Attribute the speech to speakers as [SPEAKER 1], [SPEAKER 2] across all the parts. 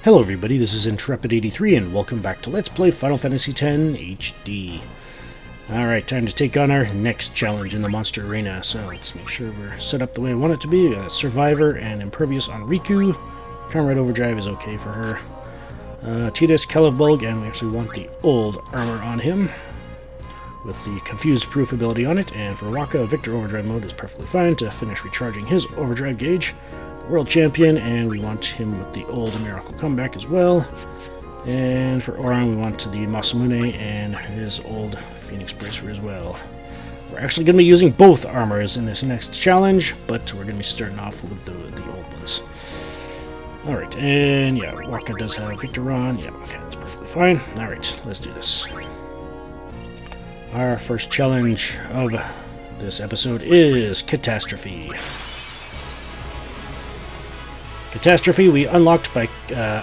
[SPEAKER 1] Hello everybody, this is Intrepid83 and welcome back to Let's Play Final Fantasy X HD. Alright, time to take on our next challenge in the monster arena. So let's make sure we're set up the way I want it to be. Survivor and Impervious on Rikku. Comrade Overdrive is okay for her. TIDUS, Bulg, and we actually want the old armor on him with the Confused Proof ability on it. And for WAKKA, Victor Overdrive mode is perfectly fine to finish recharging his overdrive gauge. World Champion, and we want him with the old Miracle Comeback as well. And for Oran, we want the Masamune and his old Phoenix Bracer as well. We're actually going to be using both armors in this next challenge, but we're going to be starting off with the old ones. Alright, and yeah, WAKKA does have Victor on. Yeah, okay, that's perfectly fine. Alright, let's do this. Our first challenge of this episode is Catastrophe. Catastrophe we unlocked by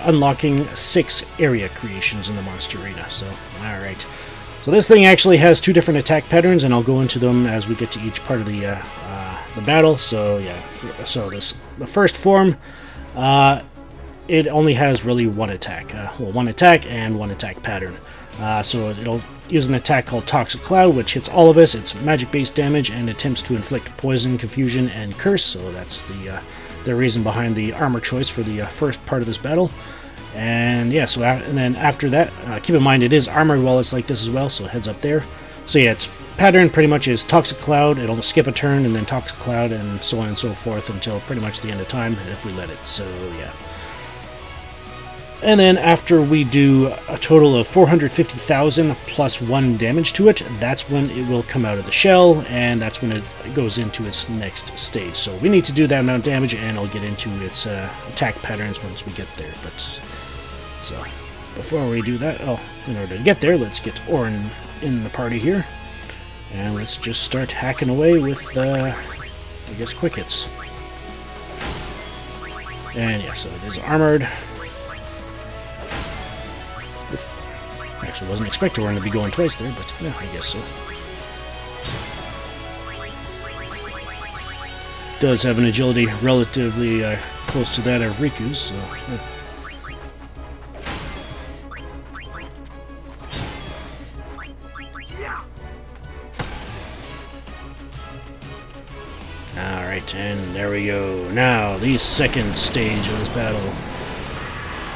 [SPEAKER 1] unlocking 6 area creations in the monster arena. So, alright. So this thing actually has 2 different attack patterns, and I'll go into them as we get to each part of the battle. So yeah, the first form, it only has really one attack. One attack and one attack pattern. So it'll use an attack called Toxic Cloud, which hits all of us. It's magic-based damage and attempts to inflict poison, confusion, and curse. So that's the reason behind the armor choice for the first part of this battle. And yeah, so and then after that, keep in mind it is armored while it's like this as well, so heads up there. So yeah, its pattern pretty much is Toxic Cloud. It'll skip a turn and then Toxic Cloud and so on and so forth until pretty much the end of time if we let it. So yeah. And then after we do a total of 450,000 plus 1 damage to it, that's when it will come out of the shell, and that's when it goes into its next stage. So we need to do that amount of damage, and I'll get into its attack patterns once we get there. But so before we do that, in order to get there, let's get Oran in the party here, and let's just start hacking away with, I guess, quick hits. And yeah, so it is armored. Actually, wasn't expecting Oran to be going twice there, but yeah, I guess so. Does have an agility relatively close to that of Rikku's, so yeah. Alright, and there we go. Now, the second stage of this battle.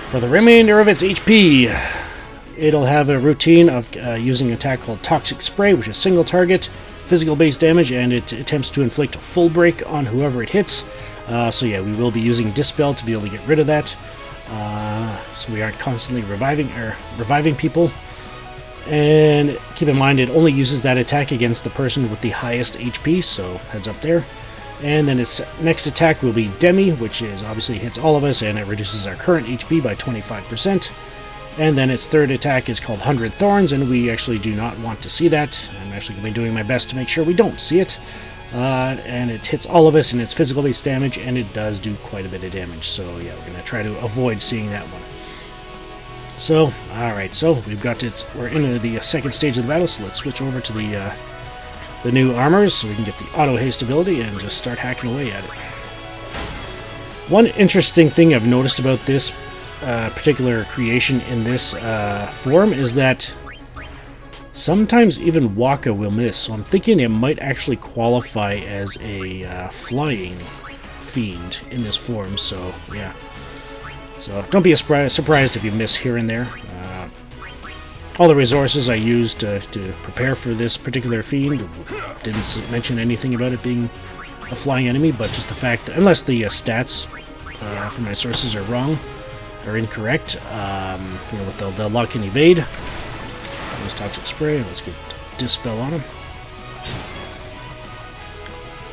[SPEAKER 1] For the remainder of its HP, it'll have a routine of using an attack called Toxic Spray, which is single target, physical-based damage, and it attempts to inflict a full break on whoever it hits. So yeah, we will be using DISPEL to be able to get rid of that, so we aren't constantly reviving people. And keep in mind, it only uses that attack against the person with the highest HP, so heads up there. And then its next attack will be Demi, which is obviously hits all of us, and it reduces our current HP by 25%. And then its third attack is called 100 Thorns, and we actually do not want to see that. I'm actually going to be doing my best to make sure we don't see it. And it hits all of us, and it's physical-based damage, and it does do quite a bit of damage. So yeah, we're going to try to avoid seeing that one. So, alright, so we've got it. We're into the second stage of the battle, so let's switch over to the new armors so we can get the auto-haste ability and just start hacking away at it. One interesting thing I've noticed about this particular creation in this form is that sometimes even WAKKA will miss, so I'm thinking it might actually qualify as a flying fiend in this form, so yeah. So don't be surprised if you miss here and there. All the resources I used to prepare for this particular fiend didn't mention anything about it being a flying enemy, but just the fact that, unless the stats from my sources are wrong, are incorrect, with the lock and evade. There's Toxic Spray. Let's get Dispel on him.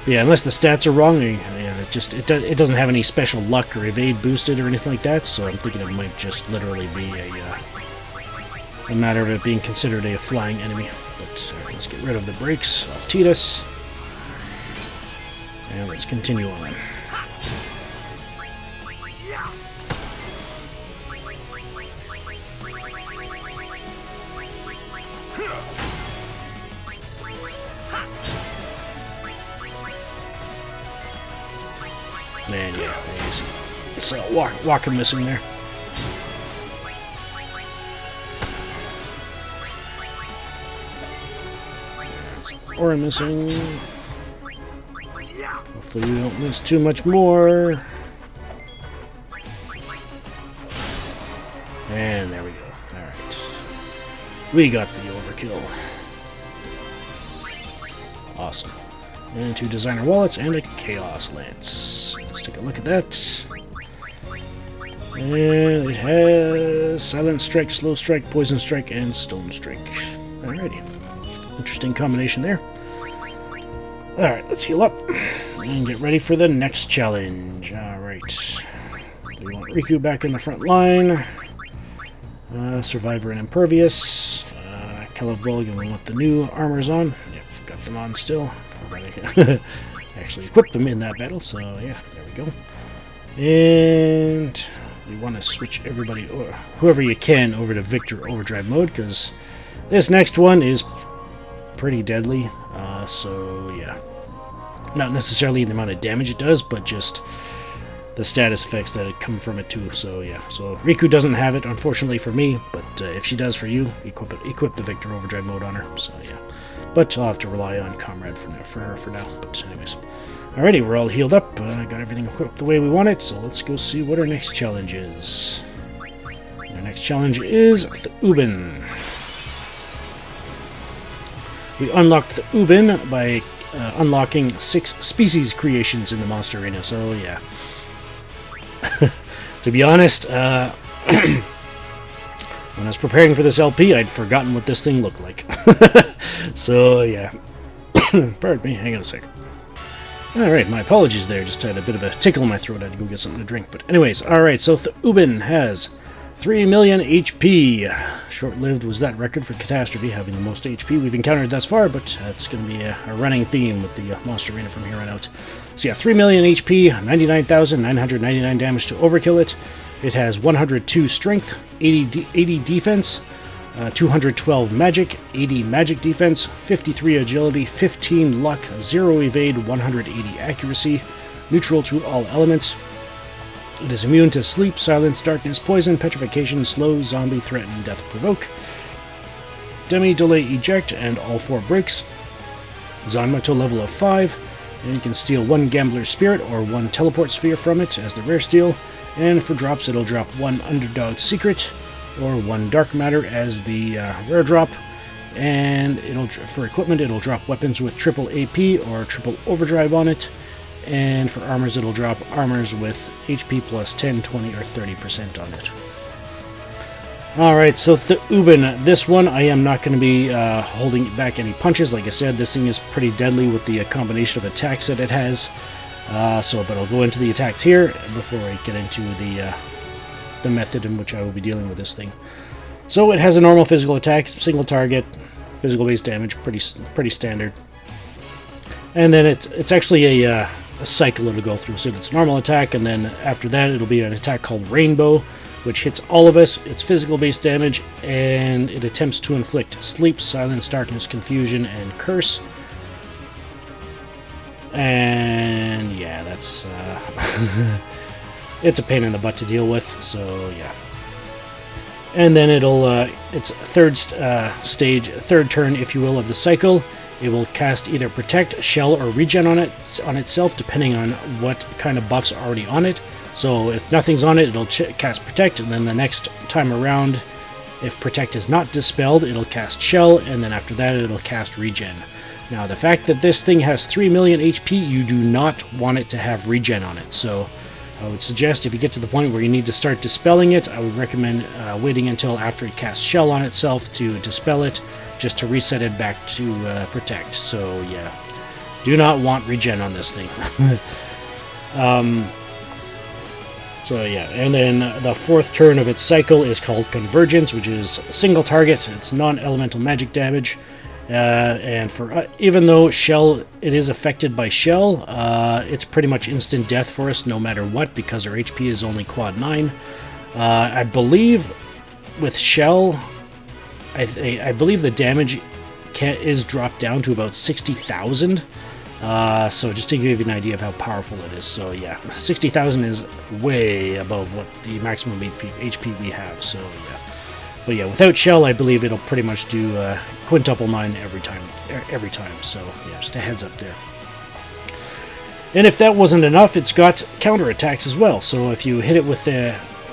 [SPEAKER 1] But yeah, unless the stats are wrong, it doesn't have any special luck or evade boosted or anything like that. So I'm thinking it might just literally be a matter of it being considered a flying enemy. But let's get rid of the brakes of TIDUS, and let's continue on. And yeah, so WAKKA missing there. Aura missing. Hopefully we don't miss too much more. And there we go. Alright. We got the overkill. Awesome. And 2 designer wallets and a chaos lance. Let's take a look at that. And it has silent strike, slow strike, poison strike, and stone strike. Alrighty. Interesting combination there. Alright, let's heal up and get ready for the next challenge. Alright. We want Rikku back in the front line. Survivor and Impervious. Kelevbulg, and we want the new armors on. Yep, got them on still. Forgot I actually equipped them in that battle, so yeah, there we go. And we want to switch everybody, or whoever you can, over to Victor Overdrive mode, because this next one is pretty deadly. So yeah, not necessarily the amount of damage it does, but just the status effects that come from it too. So yeah, so Rikku doesn't have it, unfortunately for me, but if she does for you, equip the Victor Overdrive mode on her. So yeah, but I'll have to rely on Comrade for her for now. But anyways, alrighty, we're all healed up. Got everything equipped the way we want it. So let's go see what our next challenge is. Our next challenge is Ubin. We unlocked the Ubin by unlocking 6 species creations in the monster arena. So yeah. To be honest, when I was preparing for this LP, I'd forgotten what this thing looked like. So, yeah. Pardon me, hang on a sec. Alright, my apologies there, just had a bit of a tickle in my throat, I had to go get something to drink. But anyways, alright, so Ubin has 3 million HP. Short-lived was that record for Catastrophe, having the most HP we've encountered thus far, but that's going to be a running theme with the Monster Arena from here on out. So yeah, 3 million HP, 99,999 damage to overkill it. It has 102 strength, 80 defense, 212 magic, 80 magic defense, 53 agility, 15 luck, 0 evade, 180 accuracy, neutral to all elements. It is immune to sleep, silence, darkness, poison, petrification, slow, zombie, threaten, death, provoke, demi, delay, eject, and all 4 breaks. Zanmato level of 5, and you can steal 1 Gambler's Spirit or 1 Teleport Sphere from it as the rare steal, and for drops it'll drop 1 Underdog Secret or 1 Dark Matter as the rare drop, and for equipment it'll drop weapons with triple AP or triple overdrive on it, and for armors it'll drop armors with HP plus 10, 20, or 30% on it. Alright, so Ubin, this one I am not going to be holding back any punches. Like I said, this thing is pretty deadly with the combination of attacks that it has. But I'll go into the attacks here before I get into the method in which I will be dealing with this thing. So it has a normal physical attack, single target, physical base damage, pretty standard. And then it's actually a cycle it'll go through. So it's normal attack, and then after that it'll be an attack called Rainbow, which hits all of us. It's physical base damage, and it attempts to inflict sleep, silence, darkness, confusion, and curse. And yeah, that's it's a pain in the butt to deal with, so yeah. And then it'll it's third turn, if you will, of the cycle. It will cast either Protect, Shell, or Regen on itself, depending on what kind of buffs are already on it. So if nothing's on it, it'll cast Protect, and then the next time around, if Protect is not dispelled, it'll cast Shell, and then after that it'll cast Regen. Now, the fact that this thing has 3 million HP, you do not want it to have Regen on it. So I would suggest if you get to the point where you need to start dispelling it, I would recommend waiting until after it casts Shell on itself to dispel it, just to reset it back to Protect. So yeah, do not want Regen on this thing. So yeah, and then the fourth turn of its cycle is called Convergence, which is single target. It's non-elemental magic damage. And for even though Shell, it is affected by Shell, it's pretty much instant death for us no matter what, because our HP is only quad 9. I believe with Shell, I believe the damage is dropped down to about 60,000. So just to give you an idea of how powerful it is. So yeah, 60,000 is way above what the maximum HP we have. So yeah. But yeah, without shell, I believe it'll pretty much do quintuple 9 every time. So yeah, just a heads up there. And if that wasn't enough, it's got counterattacks as well. So if you hit it with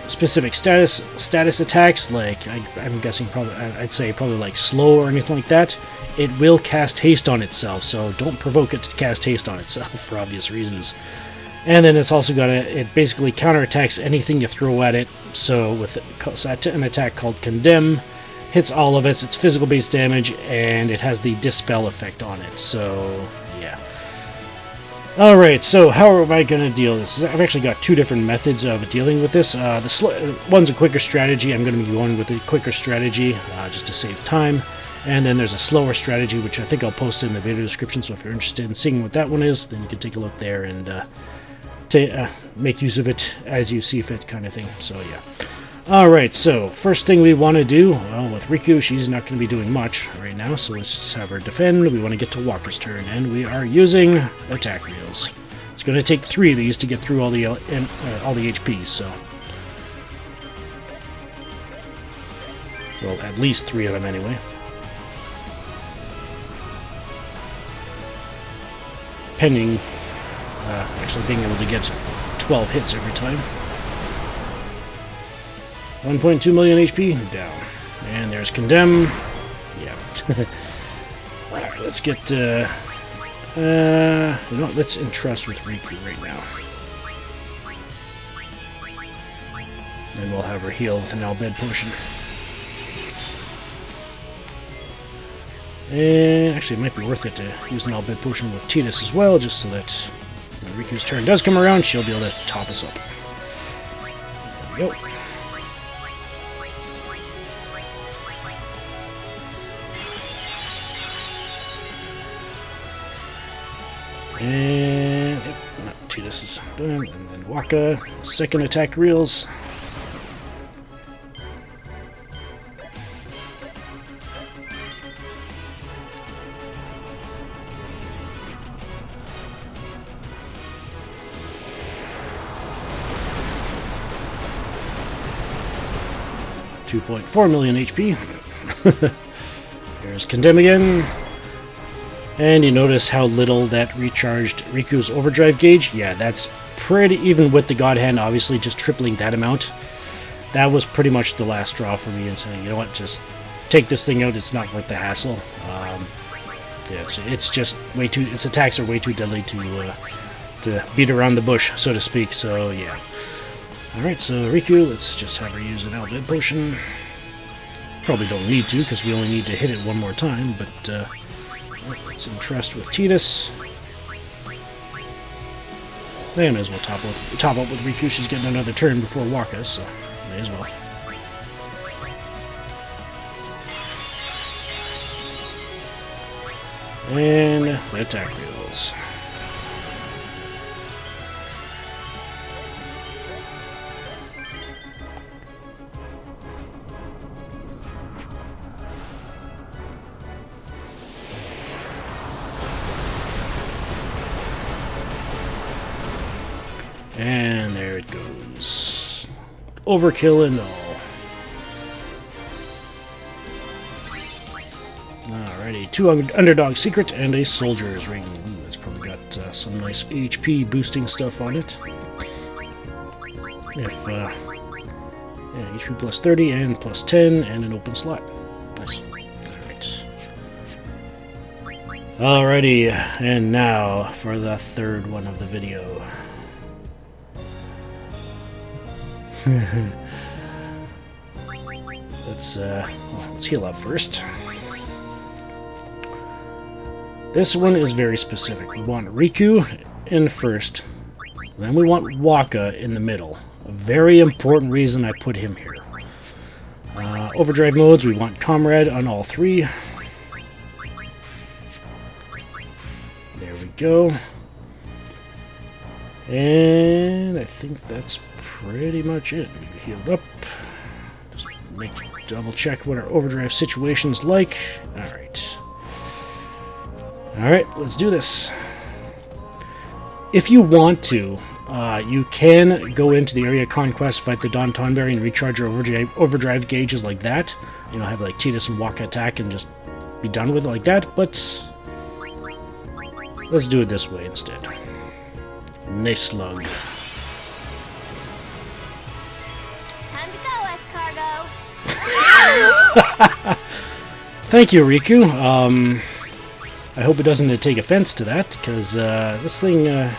[SPEAKER 1] specific status attacks, like I'm guessing I'd say probably like slow or anything like that, it will cast haste on itself. So don't provoke it to cast haste on itself for obvious reasons. And then it's also got it basically counterattacks anything you throw at it. So with an attack called Condemn, hits all of its physical base damage, and it has the Dispel effect on it. So yeah. Alright, so how am I going to deal this? I've actually got two different methods of dealing with this. One's a quicker strategy. I'm going to be going with the quicker strategy just to save time. And then there's a slower strategy, which I think I'll post in the video description. So if you're interested in seeing what that one is, then you can take a look there and make use of it as you see fit, kind of thing. So yeah. Alright, so first thing we want to do, well, with Rikku, she's not going to be doing much right now, so let's just have her defend. We want to get to Wakka's turn, and we are using attack reels. It's going to take 3 of these to get through all the HP, so... well, at least 3 of them anyway. Pending actually being able to get 12 hits every time. 1.2 million HP, down. And there's Condemn. Yeah. Alright, let's get, let's entrust with Rikku right now. And we'll have her heal with an BHED potion. And actually, it might be worth it to use an BHED potion with TIDUS as well, just so that when Rikku's turn does come around, she'll be able to top us up. There we go. And yep, TIDUS is done, and then WAKKA, second attack reels. $2.4 million HP. There's Condemn again. And you notice how little that recharged Rikku's overdrive gauge? Yeah, that's pretty, even with the God Hand, obviously, just tripling that amount. That was pretty much the last straw for me, and saying, you know what, just take this thing out, it's not worth the hassle. Yeah, it's just way too, its attacks are way too deadly to beat around the bush, so to speak, so yeah. Alright, so Rikku, let's just have her use an BHED potion. Probably don't need to, because we only need to hit it one more time, but let's entrust with TIDUS. They may as well top up with Rikku. She's getting another turn before WAKKA, so may as well. And attack reels. And there it goes. Overkill and all. Alrighty, 2 Underdog Secret and a Soldier's Ring. Ooh, it's probably got some nice HP boosting stuff on it. If, yeah, HP plus 30 and plus 10 and an open slot. Nice. Alright. Alrighty, and now for the third one of the video. Let's heal up first. This one is very specific. We want Rikku in first, then we want WAKKA in the middle. A very important reason I put him here. Overdrive modes, we want Comrade on all 3. There we go. And I think that's pretty much it. We've healed up. Just double check what our overdrive situation's like. Alright. Alright, let's do this. If you want to, You can go into the area conquest, fight the Don Tonberry, and recharge your overdrive gauges like that. You know, have like TIDUS and WAKKA attack and just be done with it like that, but let's do it this way instead. Neslug.
[SPEAKER 2] Time to go, escargot.
[SPEAKER 1] Thank you, Rikku. I hope it doesn't take offense to that, because this thing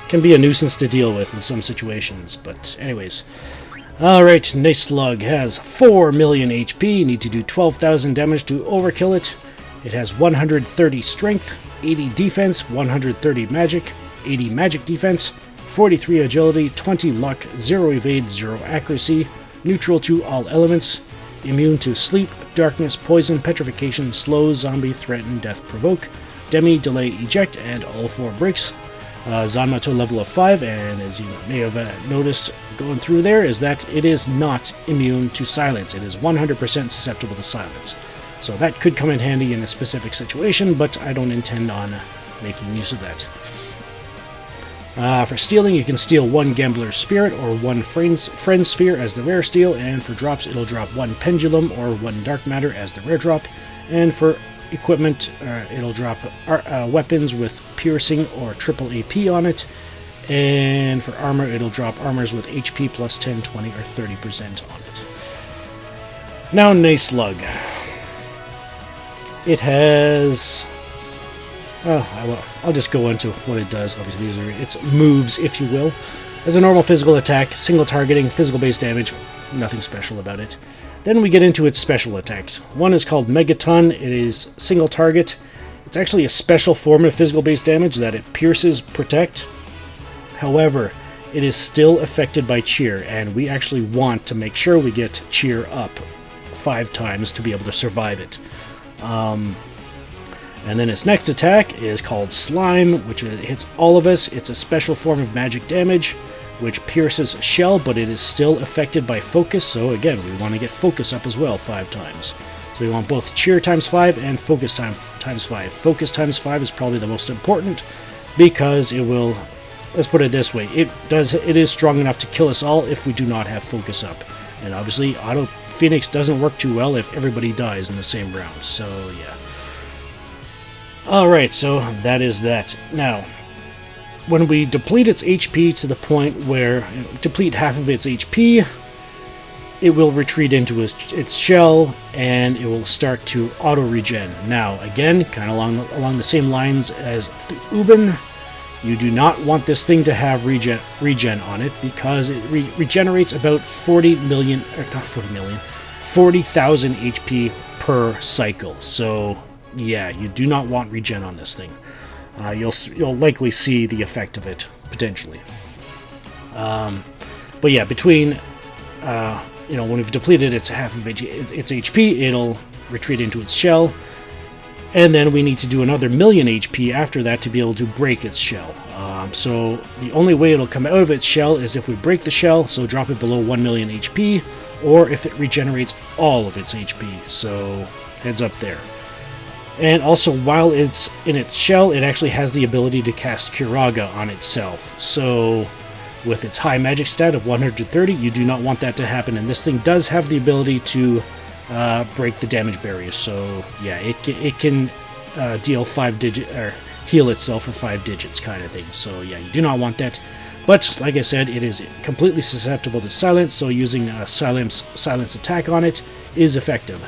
[SPEAKER 1] can be a nuisance to deal with in some situations. But anyways, alright, Neslug has 4 million HP, need to do 12,000 damage to overkill it. It has 130 strength, 80 defense, 130 magic, 80 magic defense, 43 agility, 20 luck, 0 evade, 0 accuracy, neutral to all elements, immune to sleep, darkness, poison, petrification, slow, zombie, threaten, death, provoke, demi, delay, eject, and all 4 breaks. Zanmato level of 5, and as you may have noticed going through there, is that it is not immune to silence. It is 100% susceptible to silence. So that could come in handy in a specific situation, but I don't intend on making use of that. For stealing, you can steal 1 Gambler's Spirit or 1 Friend Sphere as the rare steal, and for drops, it'll drop 1 Pendulum or 1 Dark Matter as the rare drop, and for equipment, it'll drop weapons with piercing or triple AP on it, and for armor, it'll drop armors with HP plus 10, 20, or 30% on it. Now, Neslug. It has... I'll just go into what it does. Obviously, these are its moves, if you will. As a normal physical attack, single targeting, physical base damage, nothing special about it. Then we get into its special attacks. One is called Megaton. It is single target. It's actually a special form of physical base damage that it pierces, protect. However, it is still affected by cheer, and we actually want to make sure we get cheer up 5 times to be able to survive it. And then its next attack is called Slime, which hits all of us. It's a special form of magic damage, which pierces shell, but it is still affected by focus. So again, we want to get focus up as well 5 times. So we want both cheer times 5 and focus times 5. Focus times 5 is probably the most important because it will, let's put it this way, it is strong enough to kill us all if we do not have focus up. And obviously, Auto Phoenix doesn't work too well if everybody dies in the same round. So yeah. Alright, so that is that. Now, when we deplete its HP to the point where, deplete half of its HP, it will retreat into its shell, and it will start to auto-regen. Now, again, kind of along the same lines as Uben, you do not want this thing to have regen on it, because it regenerates about 40,000 HP per cycle. So yeah, you do not want regen on this thing. You'll likely see the effect of it, potentially. But yeah, between, when we've depleted its half of its HP, it'll retreat into its shell, and then we need to do another 1,000,000 HP after that to be able to break its shell. So the only way it'll come out of its shell is if we break the shell, so drop it below 1,000,000 HP, or if it regenerates all of its HP, so heads up there. And also, while it's in its shell, it actually has the ability to cast Curaga on itself. So, with its high magic stat of 130, you do not want that to happen. And this thing does have the ability to break the damage barrier. So, yeah, it can deal 5-digit or heal itself for 5 digits, kind of thing. So, yeah, you do not want that. But like I said, it is completely susceptible to silence. So, using a silence attack on it is effective.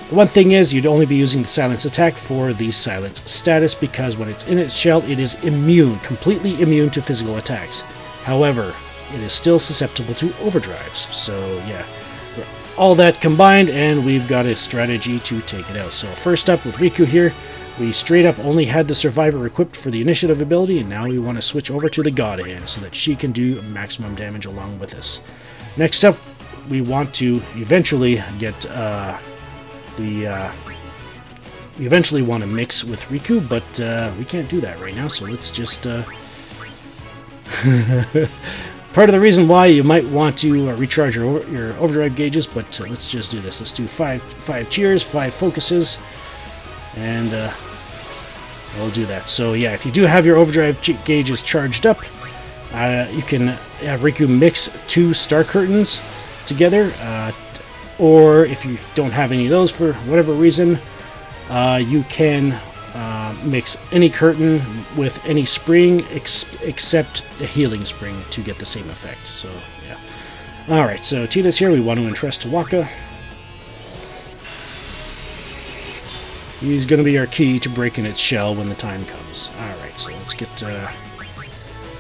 [SPEAKER 1] The one thing is, you'd only be using the silence attack for the silence status, because when it's in its shell, it is immune, completely immune to physical attacks. However, it is still susceptible to overdrives. So yeah, all that combined, and we've got a strategy to take it out. So first up with Rikku here, we straight up only had the Survivor equipped for the initiative ability, and now we want to switch over to the God Hand so that she can do maximum damage along with us. Next up, we want to eventually get... We eventually want to mix with Rikku, but we can't do that right now, so let's just... Part of the reason why you might want to recharge your overdrive gauges, but let's just do this. Let's do 5 cheers, 5 focuses, and we'll do that. So yeah, if you do have your overdrive gauges charged up, You can have Rikku mix 2 star curtains together, or if you don't have any of those for whatever reason, you can mix any curtain with any spring except a healing spring to get the same effect. So, yeah. Alright, so TIDUS here, we want to entrust to WAKKA. He's going to be our key to breaking its shell when the time comes. Alright, so let's get the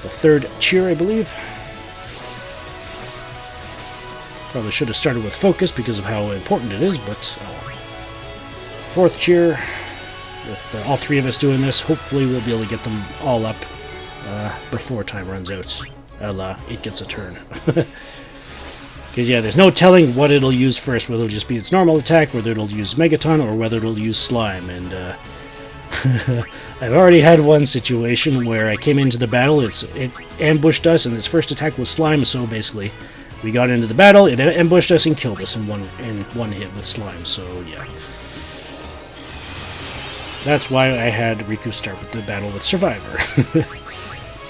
[SPEAKER 1] 3rd cheer, I believe. Probably should have started with focus because of how important it is, but 4th cheer. With all 3 of us doing this, hopefully we'll be able to get them all up before time runs out. It gets a turn. Because, yeah, there's no telling what it'll use first, whether it'll just be its normal attack, whether it'll use Megaton, or whether it'll use Slime. And I've already had one situation where I came into the battle, it ambushed us, and its first attack was Slime, so basically we got into the battle, it ambushed us and killed us in one hit with Slime, so yeah. That's why I had Rikku start with the battle with Survivor. So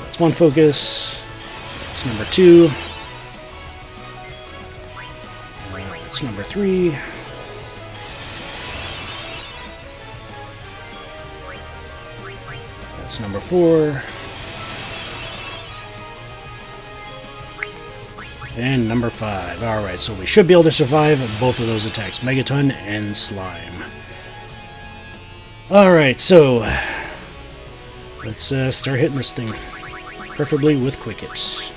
[SPEAKER 1] that's 1 focus. That's number 2. That's number 3. That's number 4. And number 5. Alright, so we should be able to survive both of those attacks, Megaton and Slime. Alright, so let's start hitting this thing, preferably with Quickets.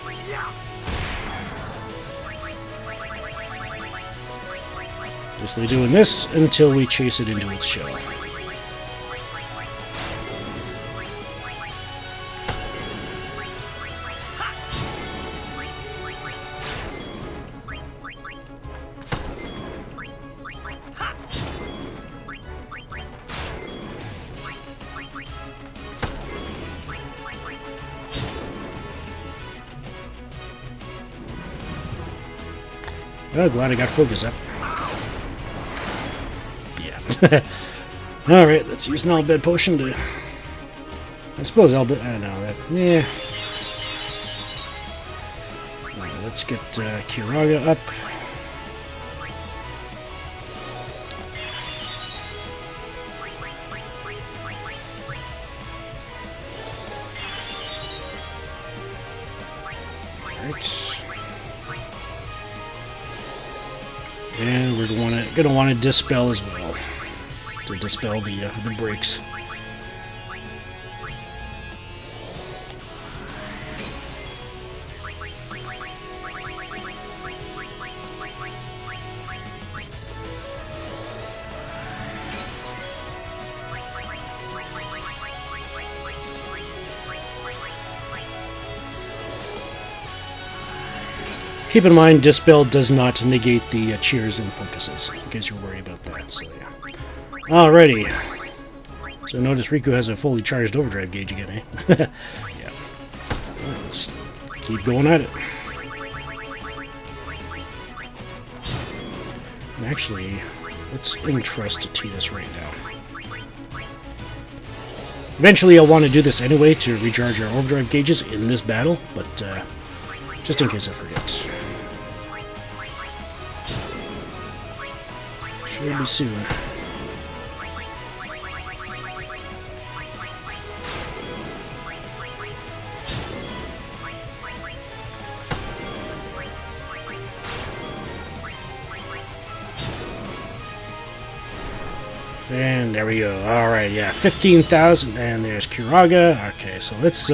[SPEAKER 1] Basically doing this until we chase it into its shell. Oh, glad I got focus up. Yeah. Alright, let's use an BHED potion to... I suppose I don't know that. Yeah. Alright, let's get Kiraga up. Alright. And we're going to want to dispel as well, to dispel the breaks. Keep in mind, Dispel does not negate the cheers and focuses, in case you're worried about that, so yeah. Alrighty. So notice Rikku has a fully charged overdrive gauge again, eh? Yeah. Right, let's keep going at it. And actually, let's entrust to TIDUS right now. Eventually I'll want to do this anyway to recharge our overdrive gauges in this battle, but just in case I forget. Should be soon. And there we go. Alright, yeah, 15,000, and there's Kiraga. Okay, so let's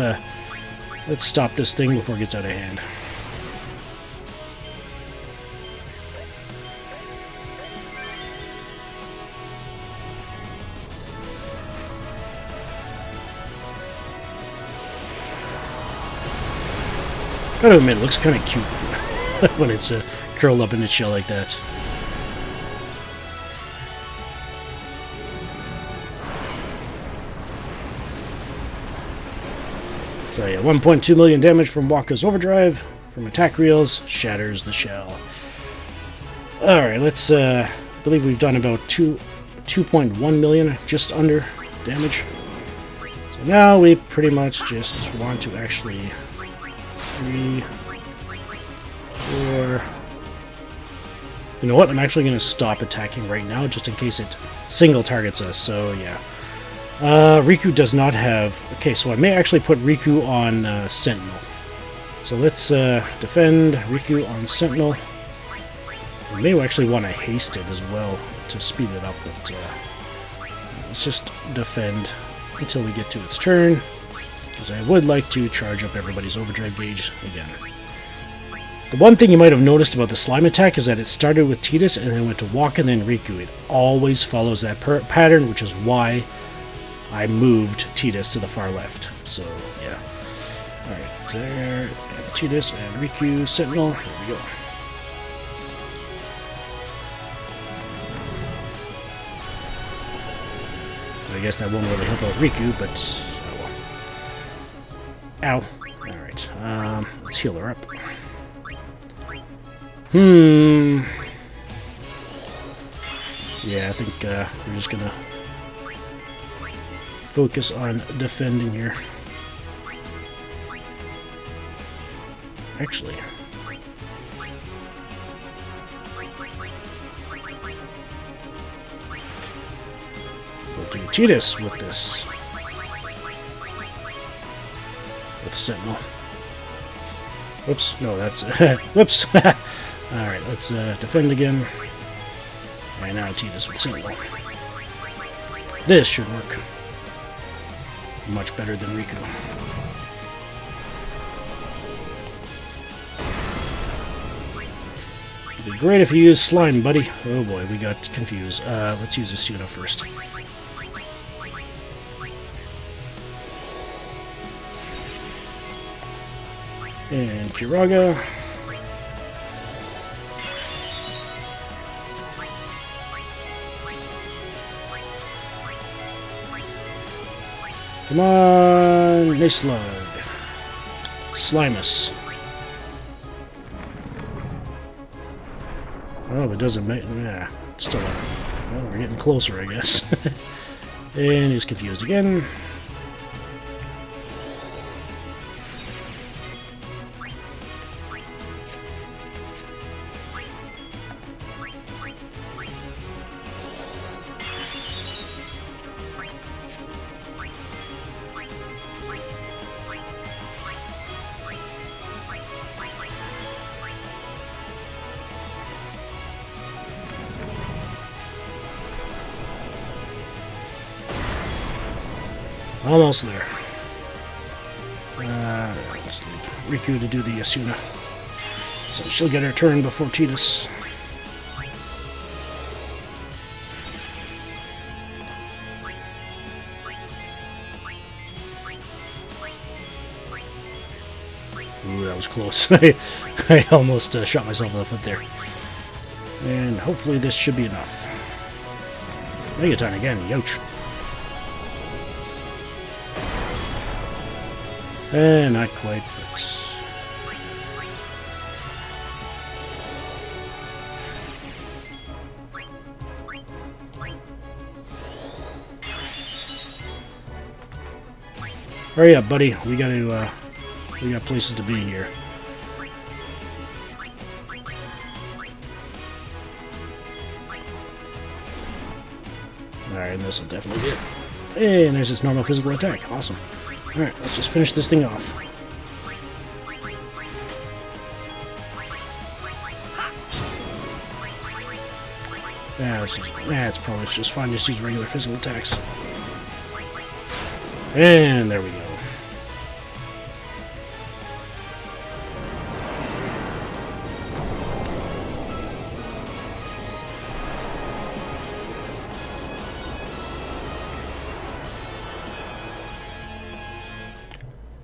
[SPEAKER 1] stop this thing before it gets out of hand. Gotta admit, it looks kind of cute when it's curled up in its shell like that. So yeah, 1.2 million damage from WAKKA's overdrive. From attack reels, shatters the shell. Alright, let's, I believe we've done about 2.1 million, just under, damage. So now we pretty much just want to actually 3, 4. You know what? I'm actually going to stop attacking right now, just in case it single targets us. So yeah. Rikku does not have... Okay, so I may actually put Rikku on Sentinel. So let's defend Rikku on Sentinel. I may actually want to haste it as well to speed it up, but let's just defend until we get to its turn, because I would like to charge up everybody's overdrive gauge again. The one thing you might have noticed about the slime attack is that it started with TIDUS and then went to WAKKA and then Rikku. It always follows that pattern, which is why I moved TIDUS to the far left. So, yeah. Alright, there. TIDUS and Rikku, Sentinel. Here we go. I guess that won't really help out Rikku, but oh well. Ow. Alright, let's heal her up. Yeah, I think we're just gonna focus on defending here. Actually, we'll do TIDUS with this. With Sentinel. Whoops, no, that's... whoops! Alright, let's defend again. And now TIDUS with Sentinel. This should work. Much better than Rikku. It'd be great if you use slime, buddy. Oh boy, we got confused. Let's use ESUNA first. And Kiraga. Come on, Neslug. Slimus. Oh, it doesn't make... Yeah, it's still... Well, we're getting closer, I guess. And he's confused again. Almost there. Let's leave Rikku to do the ESUNA. So she'll get her turn before TIDUS. Ooh, that was close. I almost shot myself in the foot there. And hopefully this should be enough. Megaton again, youch. Not quite, but... Hurry up, buddy. We got places to be here. Alright, this will definitely get... Hey, and there's this normal physical attack. Awesome. Alright, let's just finish this thing off. Yeah, it's probably just fine. Just use regular physical attacks. And there we go.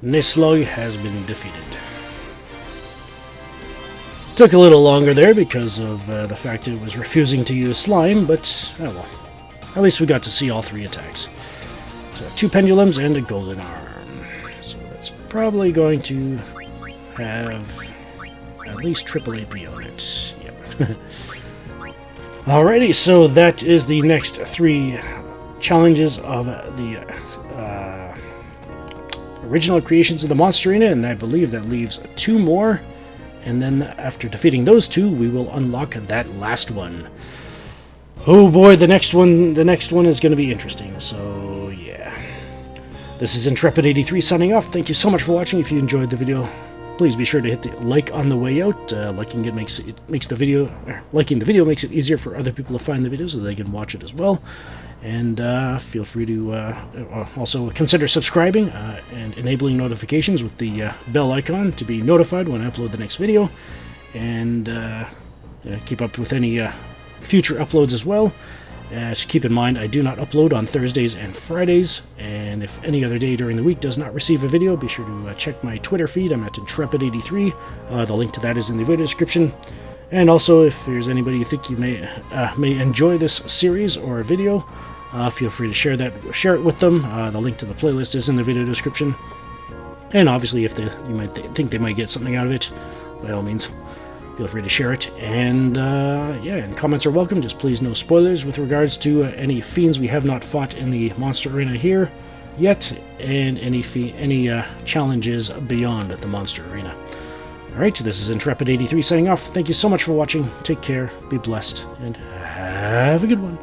[SPEAKER 1] Neslug has been defeated. Took a little longer there because of the fact it was refusing to use slime, but oh well. At least we got to see all three attacks. So 2 pendulums and a golden arm. So that's probably going to have at least triple AP on it. Yep. Alrighty, so that is the next 3 challenges of the original creations of the Monster Arena, and I believe that leaves 2 more. And then after defeating those 2, we will unlock that last one. Oh boy, the next one is going to be interesting. So yeah, this is Intrepid83 signing off. Thank you so much for watching. If you enjoyed the video, please be sure to hit the like on the way out. Liking the video makes it easier for other people to find the video so they can watch it as well. And feel free to also consider subscribing and enabling notifications with the bell icon to be notified when I upload the next video. And keep up with any future uploads as well. So keep in mind, I do not upload on Thursdays and Fridays, and if any other day during the week does not receive a video, be sure to check my Twitter feed. I'm at Intrepid83. The link to that is in the video description. And also, if there's anybody you think you may enjoy this series or video, feel free to share it with them. The link to the playlist is in the video description. And obviously, if you might think they might get something out of it, by all means, feel free to share it. And yeah, and comments are welcome. Just please no spoilers with regards to any fiends we have not fought in the Monster Arena here yet, and any challenges beyond the Monster Arena. Alright, this is Intrepid83 signing off. Thank you so much for watching. Take care, be blessed, and have a good one.